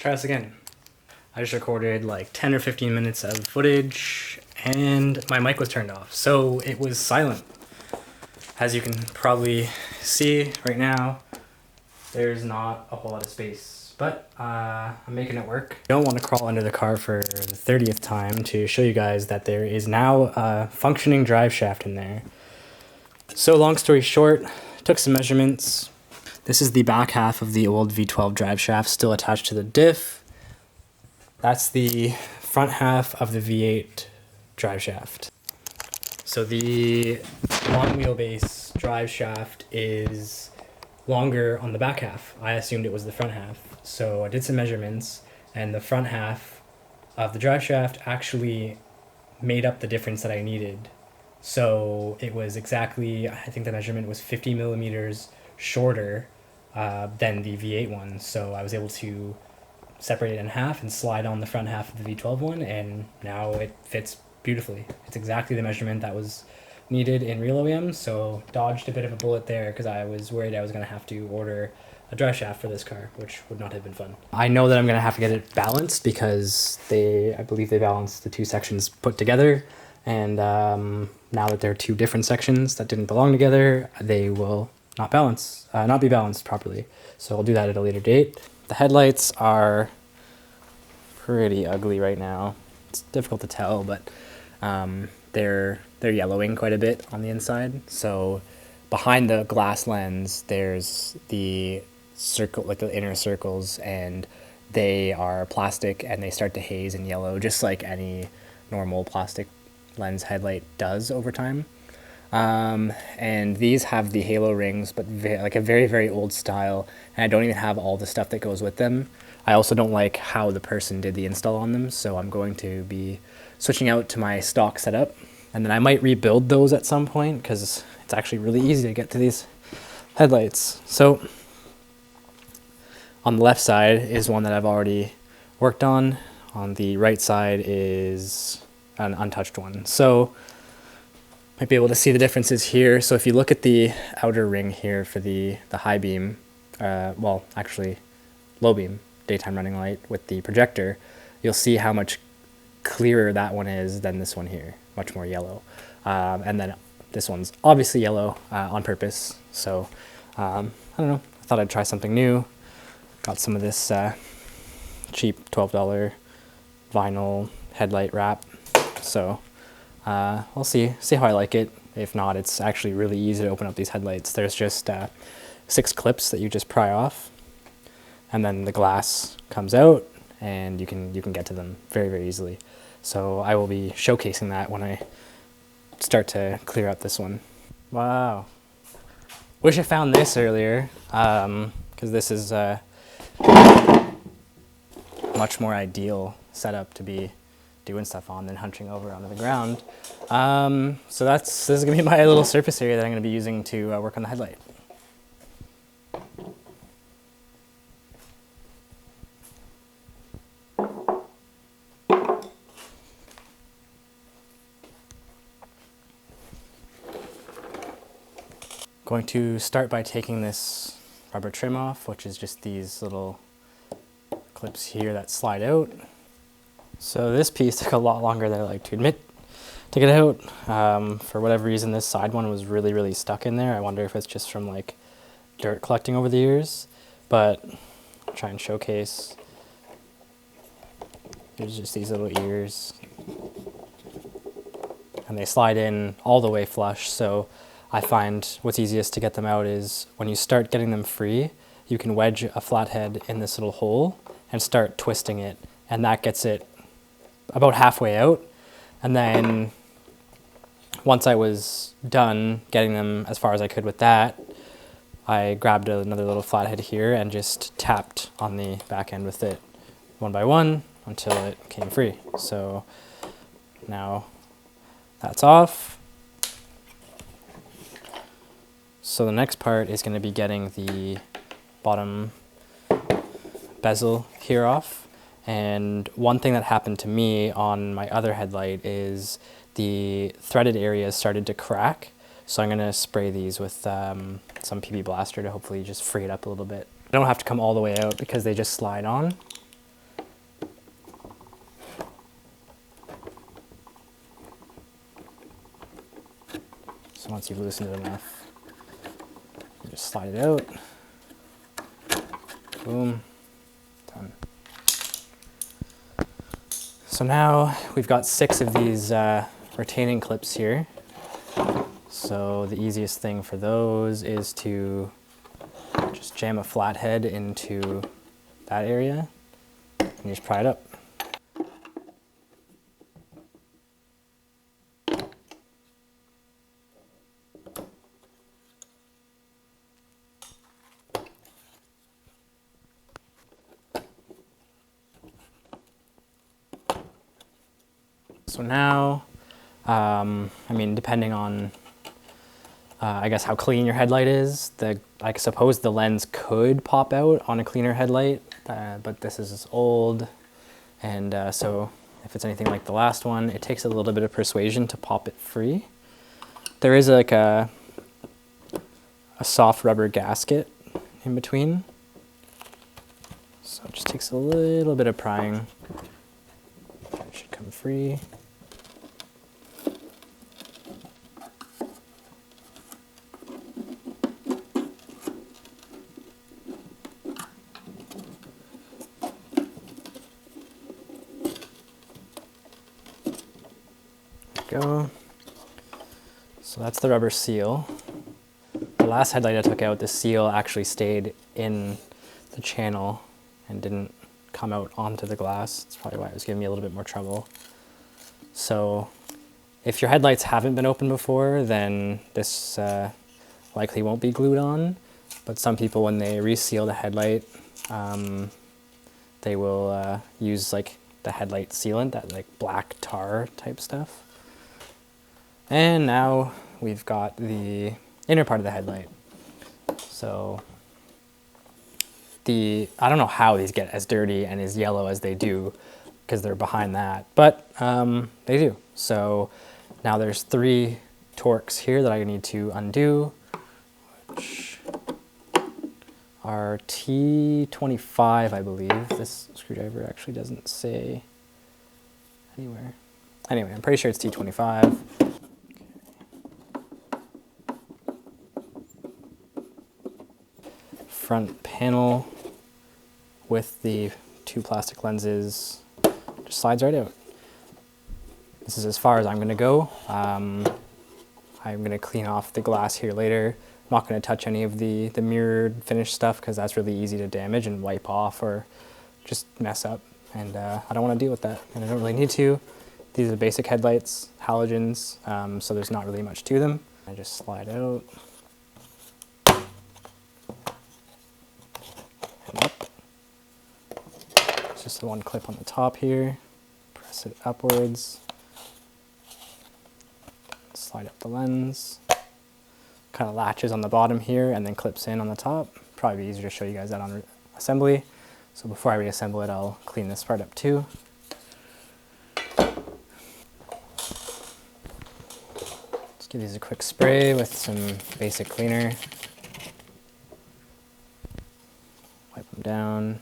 try this again. I just recorded like 10 or 15 minutes of footage and my mic was turned off, so it was silent. As you can probably see right now, there's not a whole lot of space, but I'm making it work. I don't want to crawl under the car for the 30th time to show you guys that there is now a functioning drive shaft in there. So long story short, took some measurements. This is the back half of the old V12 drive shaft still attached to the diff. That's the front half of the V8 drive shaft. So the long wheelbase drive shaft is longer on the back half. I assumed it was the front half. So I did some measurements and the front half of the drive shaft actually made up the difference that I needed. So it was exactly, I think the measurement was 50 millimeters shorter than the V8 one. So I was able to separate it in half and slide on the front half of the V12 one, and now it fits beautifully. It's exactly the measurement that was needed in real OEMs, so dodged a bit of a bullet there because I was worried I was going to have to order a drive shaft for this car, which would not have been fun. I know that I'm going to have to get it balanced because I believe they balanced the two sections put together, and now that they're two different sections that didn't belong together, they will not be balanced properly. So I'll do that at a later date. The headlights are pretty ugly right now. It's difficult to tell, but they're yellowing quite a bit on the inside. So behind the glass lens, there's the circle, like the inner circles, and they are plastic and they start to haze and yellow, just like any normal plastic lens headlight does over time. And these have the halo rings, but like a very, very old style, and I don't even have all the stuff that goes with them. I also don't like how the person did the install on them, so I'm going to be switching out to my stock setup, and then I might rebuild those at some point because it's actually really easy to get to these headlights. So on the left side is one that I've already worked on. On the right side is an untouched one. So might be able to see the differences here. So if you look at the outer ring here for the high beam, well, actually low beam daytime running light with the projector, you'll see how much clearer that one is than this one here, much more yellow. And then this one's obviously yellow on purpose. So I don't know, I thought I'd try something new. Got some of this cheap $12 vinyl headlight wrap. So we'll see how I like it. If not, it's actually really easy to open up these headlights. There's just 6 clips that you just pry off, and then the glass comes out, and you can get to them very, very easily. So I will be showcasing that when I start to clear out this one. Wow. Wish I found this earlier, because this is a much more ideal setup to be doing stuff on than hunching over onto the ground. So this is gonna be my little surface area that I'm gonna be using to work on the headlight. Going to start by taking this rubber trim off, which is just these little clips here that slide out. So this piece took a lot longer than I like to admit to get out. For whatever reason, this side one was really, really stuck in there. I wonder if it's just from like dirt collecting over the years, but I'll try and showcase. There's just these little ears, and they slide in all the way flush. So I find what's easiest to get them out is when you start getting them free, you can wedge a flathead in this little hole and start twisting it, and that gets it about halfway out. And then once I was done getting them as far as I could with that, I grabbed another little flathead here and just tapped on the back end with it one by one until it came free. So now that's off. So the next part is going to be getting the bottom bezel here off. And one thing that happened to me on my other headlight is the threaded areas started to crack. So I'm going to spray these with some PB Blaster to hopefully just free it up a little bit. I don't have to come all the way out because they just slide on. once you've loosened it enough. You just slide it out. Boom. Done. So now we've got 6 of these retaining clips here. So the easiest thing for those is to just jam a flathead into that area and you just pry it up. So now, I mean, depending on, I guess, how clean your headlight is, I suppose the lens could pop out on a cleaner headlight, but this is old, and so if it's anything like the last one, it takes a little bit of persuasion to pop it free. There is like a soft rubber gasket in between, so it just takes a little bit of prying. It should come free. Go. So that's the rubber seal. The last headlight I took out, the seal actually stayed in the channel and didn't come out onto the glass. That's probably why it was giving me a little bit more trouble. So if your headlights haven't been opened before, then this likely won't be glued on. But some people, when they reseal the headlight, they will use like the headlight sealant, that like black tar type stuff. And now we've got the inner part of the headlight. So I don't know how these get as dirty and as yellow as they do because they're behind that, but they do. So now there's 3 torques here that I need to undo, which are T25, I believe. This screwdriver actually doesn't say anywhere. Anyway, I'm pretty sure it's T25. Front panel with the 2 plastic lenses just slides right out. This is as far as I'm going to go. I'm going to clean off the glass here later. I'm not going to touch any of the mirrored finish stuff because that's really easy to damage and wipe off or just mess up, and I don't want to deal with that, and I don't really need to. These are basic headlights, halogens, so there's not really much to them. I just slide out. Up. It's just the one clip on the top here. Press it upwards. Slide up the lens. Kind of latches on the bottom here and then clips in on the top. Probably be easier to show you guys that on assembly. So before I reassemble it, I'll clean this part up too. Let's give these a quick spray with some basic cleaner. Wipe them down.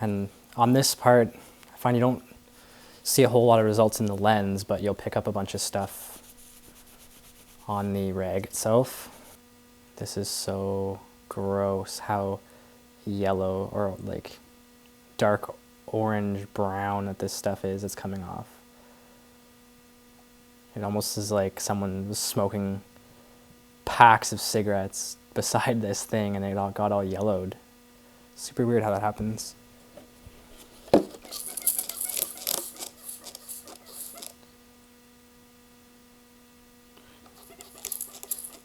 And on this part, I find you don't see a whole lot of results in the lens, but you'll pick up a bunch of stuff on the rag itself. This is so gross how yellow or like dark orange brown that this stuff is that's coming off. It almost is like someone was smoking packs of cigarettes beside this thing and it all got all yellowed. Super weird how that happens.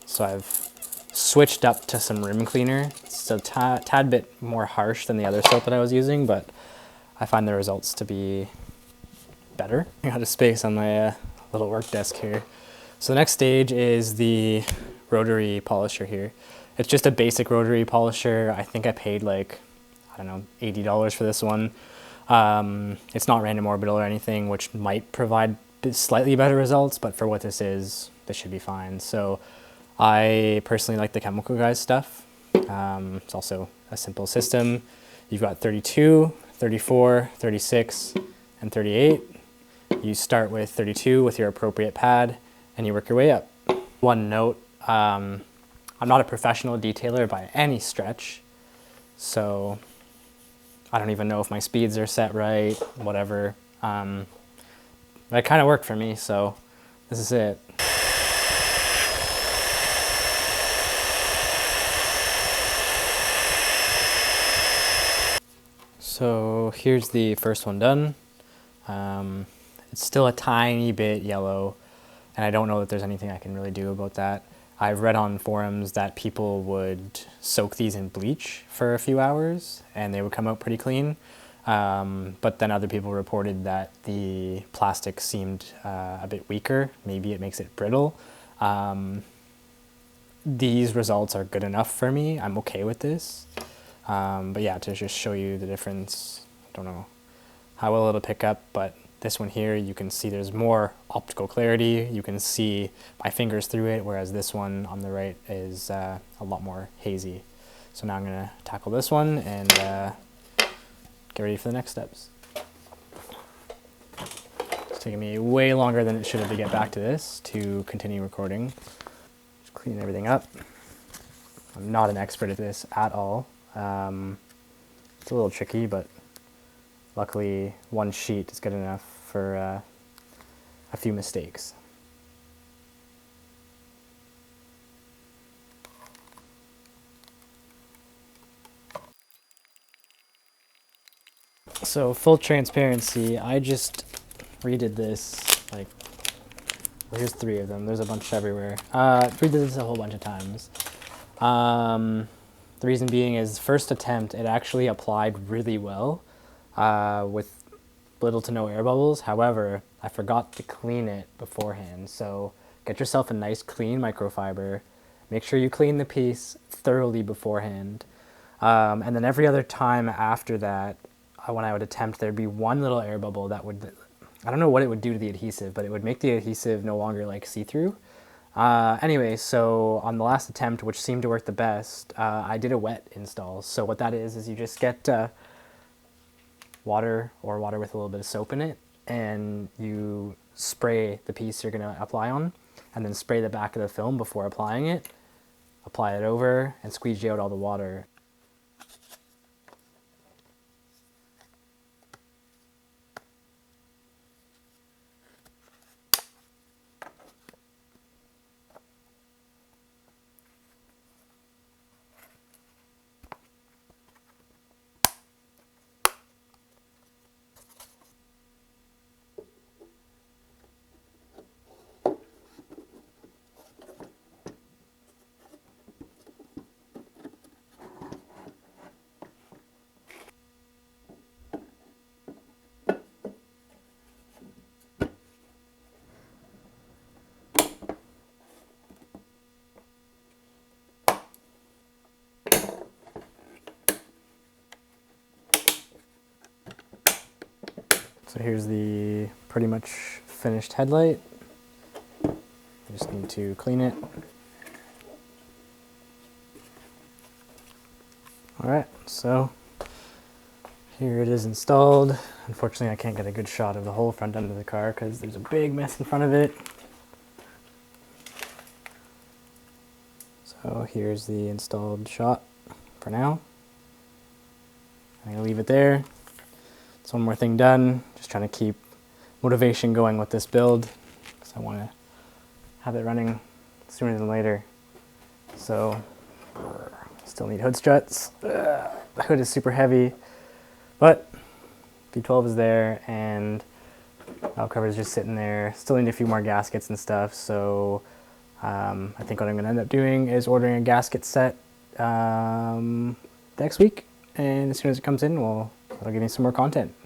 So I've switched up to some rim cleaner. It's a tad bit more harsh than the other soap that I was using, but I find the results to be better. I got a space on my little work desk here. So the next stage is the rotary polisher here. It's just a basic rotary polisher. I think I paid like, I don't know, $80 for this one. It's not random orbital or anything, which might provide slightly better results, but for what this is, this should be fine. So I personally like the Chemical Guys stuff. It's also a simple system. You've got 32, 34, 36, and 38. You start with 32 with your appropriate pad, and you work your way up. One note, I'm not a professional detailer by any stretch, so I don't even know if my speeds are set right, whatever. But it kind of worked for me, so this is it. So here's the first one done. It's still a tiny bit yellow, and I don't know that there's anything I can really do about that. I've read on forums that people would soak these in bleach for a few hours and they would come out pretty clean. But then other people reported that the plastic seemed a bit weaker. Maybe it makes it brittle. These results are good enough for me. I'm okay with this. But yeah, to just show you the difference, I don't know how well it'll pick up, but this one here, you can see there's more optical clarity. You can see my fingers through it, whereas this one on the right is a lot more hazy. So now I'm gonna tackle this one and get ready for the next steps. It's taking me way longer than it should have to get back to this to continue recording. Just clean everything up. I'm not an expert at this at all. It's a little tricky, but luckily one sheet is good enough for a few mistakes. So full transparency, I just redid this, like, well, here's 3 of them, there's a bunch everywhere. Redid this a whole bunch of times. The reason being is first attempt, it actually applied really well with little to no air bubbles. However, I forgot to clean it beforehand. So get yourself a nice clean microfiber. Make sure you clean the piece thoroughly beforehand. And then every other time after that, when I would attempt, there'd be one little air bubble that would, I don't know what it would do to the adhesive, but it would make the adhesive no longer like see-through. Anyway, so on the last attempt, which seemed to work the best, I did a wet install. So what that is you just get water or water with a little bit of soap in it, and you spray the piece you're going to apply on, and then spray the back of the film before applying it, apply it over, and squeegee out all the water. So here's the pretty much finished headlight. I just need to clean it. Alright, so here it is installed. Unfortunately, I can't get a good shot of the whole front end of the car because there's a big mess in front of it. So here's the installed shot for now. I'm gonna leave it there. It's one more thing done. Just trying to keep motivation going with this build because I want to have it running sooner than later. So still need hood struts. The hood is super heavy, but V12 is there and valve cover is just sitting there. Still need a few more gaskets and stuff. So I think what I'm going to end up doing is ordering a gasket set next week, and as soon as it comes in, that'll give me some more content.